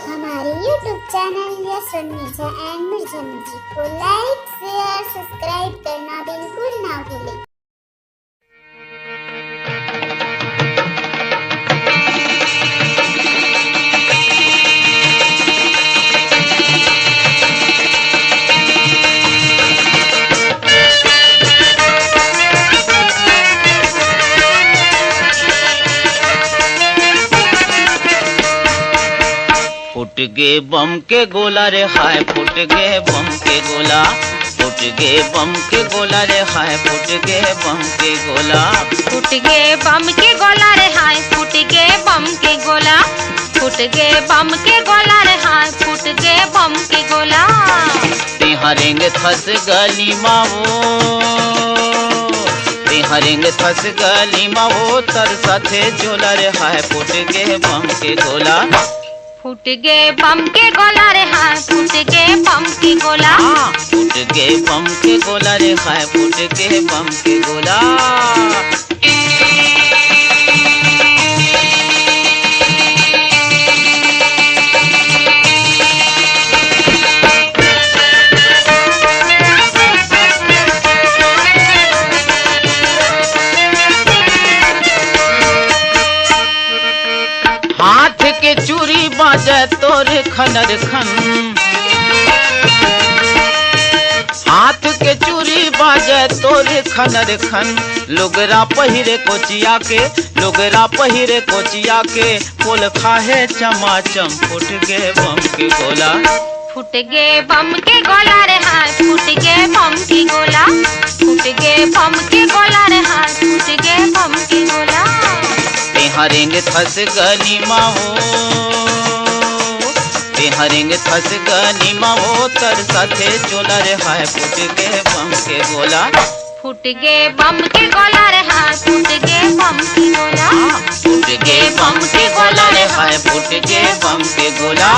हमारे YouTube channel yes media and Mirza music को लाइक, share, subscribe करना बिल्कुल ना भूलें। फुट गे बम के गोला रे हाय, फुट गे बम के गोला, फुट गे बम के गोला रे हाय, फुट गे बम के गोला, फुट गे बम के गोला रे हाय, फुट गे बम के गोला, फुट गे बम के गोला रे हाय, फुट गे बम के गोला। तिहारेंग फंस गली मावो, तिहारेंग फंस गली मावो, तर साथे जोला रे हाय, फुट गे बम के गोला, फुट गे बम के गोला रे हाय, फुट गे बम के गोला, फुट गे बम के गोला रे हाय, फुट गे बम के गोला। हाथ के चूड़ी बाजे तोर खनर खन, हाथ के चूड़ी बाजे तोर खनर खन, लोगरा पहिरे कोचिया के, लोगरा पहिरे कोचिया के, पोल खाहे चमाचम, फुट गे बम के गोला, फुट गे बम के गोला रे हाय, फुट गे बम के गोला, फुट गे बम के गोला रे हाय, फुट गे बम के गोला। तिहारेंग फंस गली मावो, तिहारेंग फंस गली मावो, तर साथे चोला रे हाय, फुट गे बम के गोला, फुट गे बम के गोला रे हाय, फुट गे बम के गोला, फुट गे बम के गोला रे हाय, फुट गे बम के गोला।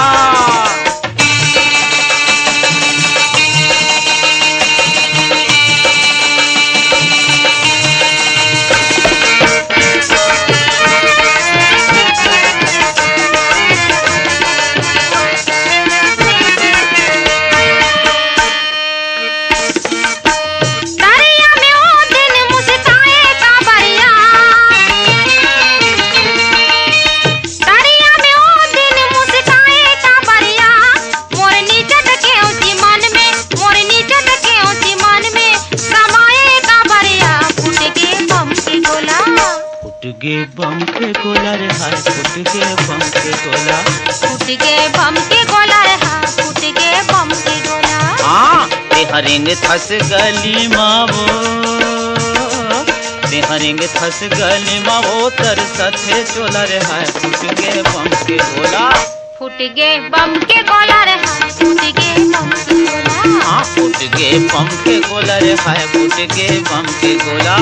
फुट गे बम के गोला रे हाय, फुट गे बम के गोला, फुट गे बम के गोला रे हाय, फुट गे बम के गोला। हाँ तिहारेंग फंस गली मावो, तिहारेंग फंस गली मावो, तर साथे चोला रे हाय, फुट गे बम के गोला, फुट गे बम के गोला रे हाय, फुट गे बम के गोला। हाँ फुट गे बम के गोला रे हाय, फुट गे बम के गोला।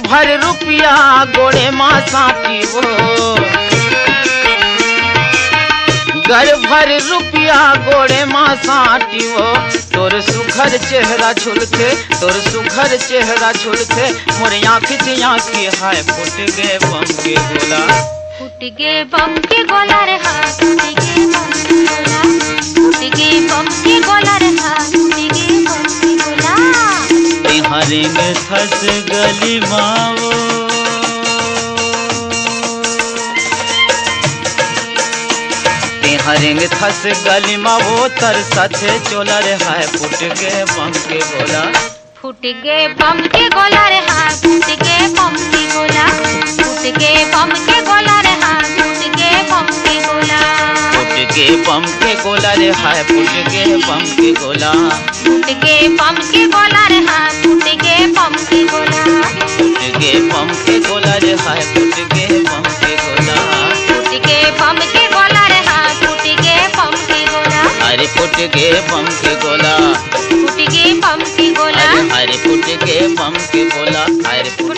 भर रुपया गोड़े माँ साटी वो, घर भर रुपया गोड़े माँ साटी वो, तोर सुखर चेहरा झुलके, तोर सुखर चेहरा झुलके, मोर आँखी आँखी हाय, फुट गे बम के गोला, फुट गे बम के गोला रे हाय, फुट गे बम के गोला, फुट गे बम के गोला रे हाय, फुट गे बम के गोला। तिहारेंग फंस गली मावो, तिहारेंग फंस गली मावो, तर साथे चोला रे हाय, फुट गे बम के गोला, फुट गे बम के गोला रे हाय, फुट गे बम के गोला, फुट गे बम के गोला रे हाय, फुट गे बम के गोला, फुट गे बम के गोला रे हाय, फुट गे बम के गोला, फुट गे बम के गोला रे हाय, फुट गे बम के गोला, फुट गे बम के गोला रे हाय, फुट गे बम के गोला, फुट गे बम के गोला रे हाय, फुट गे बम के गोला, अरे फुट गे बम के गोला, फुट गे बम के गोला, अरे फुट गे बम के गोला, अरे फुट